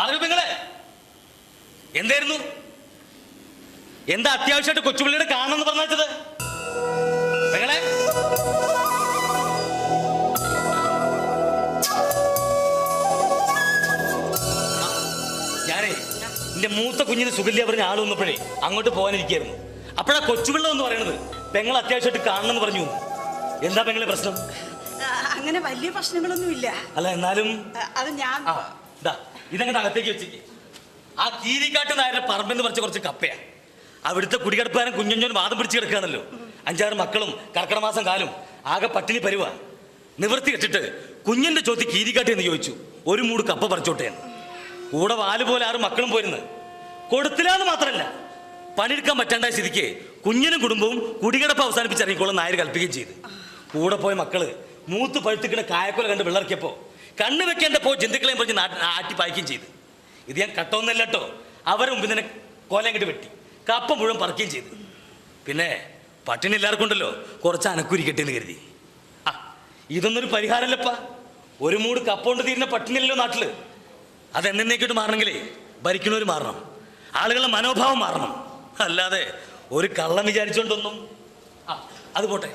ആളുകൾ പെങ്ങളെ എന്തായിരുന്നു? എന്താ അത്യാവശ്യമായിട്ട് കൊച്ചുപിള്ളിയുടെ കാണണമെന്ന് പറഞ്ഞത്? പെങ്ങളെ ഞാനേ എന്റെ മൂത്ത കുഞ്ഞിന് സുഖല്യ പറഞ്ഞ ആൾ വന്നപ്പോഴേ അങ്ങോട്ട് പോകാനിരിക്കായിരുന്നു. അപ്പോഴാ കൊച്ചുപിള്ള എന്ന് പറയുന്നത് പെങ്ങൾ അത്യാവശ്യമായിട്ട് കാണണമെന്ന് പറഞ്ഞു. എന്താ പെങ്ങളെ പ്രശ്നം? അങ്ങനെ വലിയ പ്രശ്നങ്ങളൊന്നുമില്ല. അല്ല എന്നാലും അത് ഞാൻ ഇതങ്ങോട്ട് അകത്തേക്ക് വെച്ചേക്ക്. ആ കീരിക്കാട്ട് നായരുടെ പറമ്പെന്ന് പറഞ്ഞ കുറച്ച് കപ്പയാ. അവിടുത്തെ കുടികിടപ്പുകാരൻ കുഞ്ഞൊഞ്ഞോൻ വാദം പിടിച്ച് കിടക്കുകയാണല്ലോ. 5-6 മക്കളും കർക്കിടമാസം കാലും ആകെ പട്ടിണി പരുവാ. നിവർത്തി കെട്ടിട്ട് കുഞ്ഞിന്റെ ചോദ്യ കീരിക്കാട്ടി എന്ന് ചോദിച്ചു. ഒരു മൂട് കപ്പ പറിച്ചോട്ടെ. കൂടെ വാല് പോലെ 6 മക്കളും പോയിരുന്നു. കൊടുത്തില്ലാന്ന് മാത്രമല്ല, പണിയെടുക്കാൻ പറ്റാണ്ടായ സ്ഥിതിക്ക് കുഞ്ഞിനും കുടുംബവും കുടികിടപ്പ് അവസാനിപ്പിച്ച് ഇറങ്ങിക്കോളും നായർ കൽപ്പിക്കുകയും ചെയ്തു. കൂടെ പോയ മക്കള് മൂത്ത് പഴുത്തിക്കിടെ കായക്കൊല കണ്ട് വിളർക്കിയപ്പോ കണ്ണു വെക്കേണ്ടപ്പോ ജന്തുക്കളെയും പറഞ്ഞ് ആട്ടി പായിക്കുകയും ചെയ്തു. ഇത് ഞാൻ കട്ടൊന്നല്ല കേട്ടോ. അവരെ മുമ്പിൽ തന്നെ കോലം കെട്ടി വെട്ടി കപ്പ മുഴുവൻ പറിക്കുകയും ചെയ്തു. പിന്നെ പട്ടിണി എല്ലാവർക്കും ഉണ്ടല്ലോ, കുറച്ച് അനക്കുരി കെട്ടിയെന്ന് കരുതി. ഇതൊന്നൊരു പരിഹാരമല്ലപ്പാ. ഒരു മൂട് കപ്പ കൊണ്ട് തീരുന്ന പട്ടിണിയല്ലോ നാട്ടില്. അതെന്നേക്കിട്ട് മാറണമെങ്കിലേ ഭരിക്കണവർ മാറണം, ആളുകളുടെ മനോഭാവം മാറണം. അല്ലാതെ ഒരു കള്ളം വിചാരിച്ചോണ്ടൊന്നും. അത് പോട്ടെ,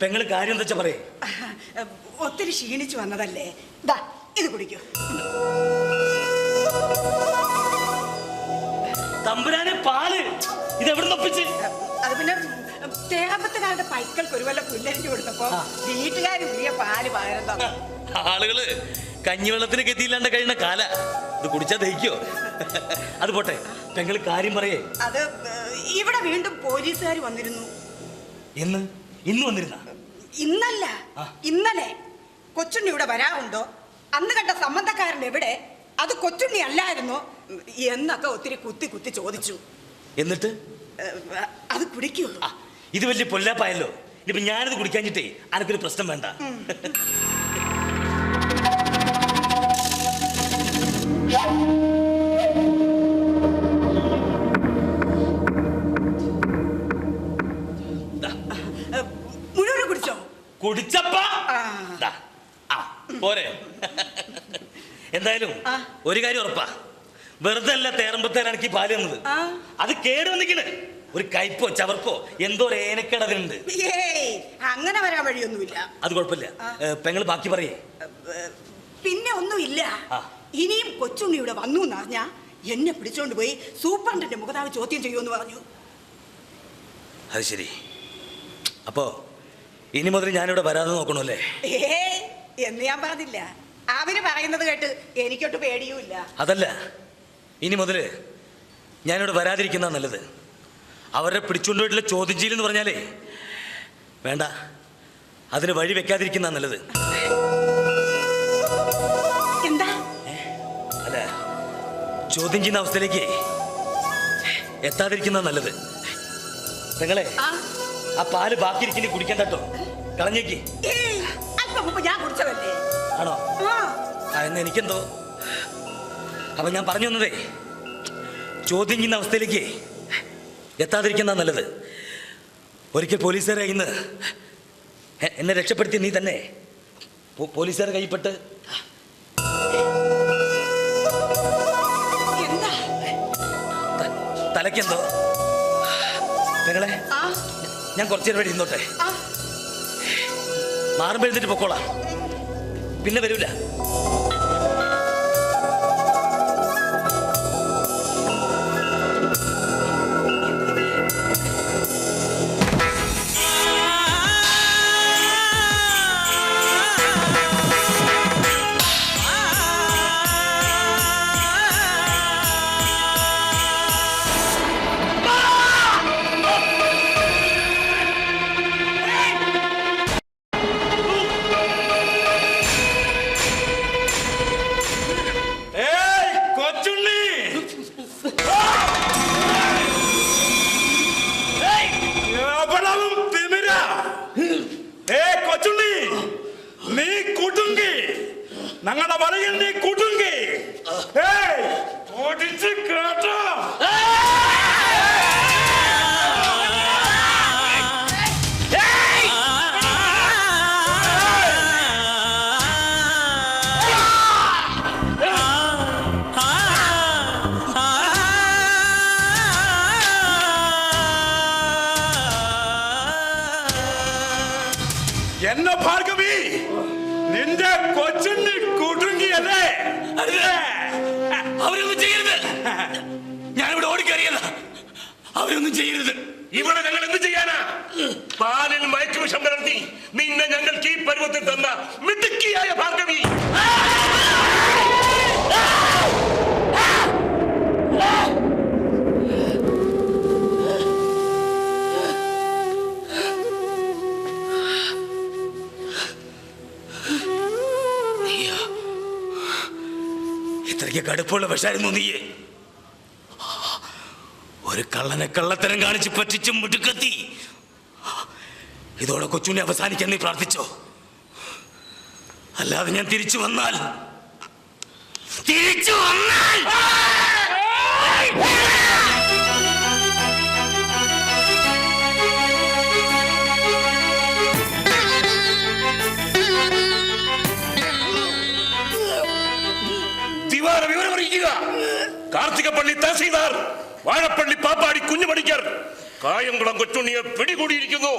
പെങ്ങള് കാര്യം എന്താ വെച്ചാ പറയേ. ഒത്തിരി ക്ഷീണിച്ചു വന്നതല്ലേ, ഇത് കുടിക്കൂ. തമ്പുരാനെ പാല് ഇതെവിടെ ഒപ്പിച്ച്? അത് പിന്നെ തേപ്പത്തുകാരുടെ പൈക്കൾക്ക് ഒരു വല്ല പുല്ലരിഞ്ഞു കൊടുത്തപ്പോ വീട്ടുകാർ ഉള്ളിയ പാല് പകരം തന്നു. ആളുകള് കഞ്ഞിവെള്ളത്തിന് ഗതിയില്ലാണ്ട് കഴിയുന്ന കാല ഇത് കുടിച്ചാ ദഹിക്കോ? അത് പോട്ടെ, പെങ്ങള് കാര്യം പറയേ. അത് ഇവിടെ വീണ്ടും പോലീസുകാർ വന്നിരുന്നു. ഇന്ന് വന്നിരുന്ന? ഇന്നല്ല, ഇന്നലെ. കൊച്ചുണ്ണി ഇവിടെ വരാറുണ്ടോ? അന്ന് കണ്ട സംബന്ധക്കാരൻ എവിടെ? അത് കൊച്ചുണ്ണി അല്ലായിരുന്നോ എന്നൊക്കെ ഒത്തിരി കുത്തി കുത്തി ചോദിച്ചു. എന്നിട്ട് അത് കുടിക്കൂ. ഇത് വലിയ പൊല്ലാപ്പായല്ലോ. ഇനിയിപ്പോ ഞാനിത് കുടിക്കാഞ്ഞിട്ടേ അനക്കൊരു പ്രശ്നം വേണ്ട. മുഴുവൻ കുടിച്ചോ? കുടിച്ചപ്പാ പോരെ. എന്തായാലും ഒരു കാര്യം ഉറപ്പാ, വെറുതെ അല്ല തേറമ്പത്തേരാണെങ്കിൽ പാല് തന്നത്. അത് കേട് വന്നിക്കണ്. ഒരു കയ്പോ ചവർപ്പോ എന്തോ ഒരു ഏനക്കേട് അതിനുണ്ട്. അങ്ങനെ വരാൻ വഴിയൊന്നുമില്ല. അത് കുഴപ്പമില്ല, പെങ്ങൾ ബാക്കി പറയേ. പിന്നെ ഒന്നുമില്ല. ഇനിയും കൊച്ചുണ്ണി ഇവിടെ വന്നു എന്നറിഞ്ഞാ എന്നെ പിടിച്ചോണ്ട് പോയി സൂപ്രണ്ടിന്റെ മുഖതാവ് ചോദ്യം ചെയ്യുമെന്ന് പറഞ്ഞു. അത് ശരി. അപ്പോ ഇനി മുതൽ ഞാനിവിടെ വരാതെ നോക്കണല്ലേ? എന്ന് ഞാൻ പറഞ്ഞില്ല. അവര് പറയുന്നത് കേട്ട് എനിക്കൊട്ട് പേടിയുമില്ല. അതല്ല, ഇനി മുതൽ ഞാനിവിടെ വരാതിരിക്കുന്ന നല്ലത്. അവരെ പിടിച്ചുകൊണ്ടുപോയിട്ടുള്ള ചോദ്യം ചെയ്യലെന്ന് പറഞ്ഞാലേ വേണ്ട, അതിന് വഴി വെക്കാതിരിക്കുന്ന നല്ലത്. എന്താ? അല്ല, ചോദ്യം ചെയ്യുന്ന അവസ്ഥയിലേക്ക് എത്താതിരിക്കുന്ന നല്ലത്. നിങ്ങളെ ആ പാല് ബാക്കിയിരിക്കുന്ന കുടിക്കാൻ കേട്ടോ, കളഞ്ഞേക്ക്. ഞാൻ കുടിച്ചതല്ലേ. ആണോ? എന്ന് എനിക്കെന്തോ. അപ്പൊ ഞാൻ പറഞ്ഞു വന്നതേ, ചോദ്യം ചെയ്യുന്ന അവസ്ഥയിലേക്ക് എത്താതിരിക്കുന്ന നല്ലത്. ഒരിക്കൽ പോലീസുകാരെ ഇന്ന് എന്നെ രക്ഷപ്പെടുത്തി നീ തന്നെ പോലീസുകാരെ കൈപ്പെട്ട് തലക്കെന്തോ. നിങ്ങളെ ഞാൻ കുറച്ചു നേരം ഇരുന്നോട്ടെ, മാറുമ്പോൾ എഴുന്നിട്ട് പൊക്കോളാം, പിന്നെ വരൂല. ഞങ്ങളുടെ വലയിൽ നീ കുടുങ്ങി ഓടിച്ച് കേട്ടോ. ഭാർഗവി, നിന്റെ കൊച്ചുണ്ണി കുടുങ്ങിയല്ലേ? അവരൊന്നും ചെയ്യരുത്. ഞാനിവിടെ ഓടിക്കറിയല്ല. അവരൊന്നും ചെയ്യരുത്. ഇവിടെ ഞങ്ങൾ എന്ത് ചെയ്യാനാ? പാലിൽ മയക്കുവിഷം കലർത്തി നിന്നെ ഞങ്ങൾക്ക് ഈ പരുവത്തിൽ തന്ന മിടുക്കിയായ ഭാർഗവി. ഇത്രയ്ക്ക് കടുപ്പുള്ള വിഷായിരുന്നു നീയെ. ഒരു കള്ളനെ കള്ളത്തരം കാണിച്ച് പറ്റിച്ച് മുടുക്കത്തി. ഇതോടെ കൊച്ചുണ്ണി അവസാനിക്കാൻ നീ പ്രാർത്ഥിച്ചോ? അല്ലാതെ ഞാൻ തിരിച്ചു വന്നാൽ വിവരം അറിയിക്കുക. കാർത്തികപ്പള്ളി തഹസീൽദാർ, വാഴപ്പള്ളി പാപ്പാടി കുഞ്ഞുമണിക്കർ കായംകുളം കൊച്ചുണ്ണിയെ പിടികൂടിയിരിക്കുന്നു.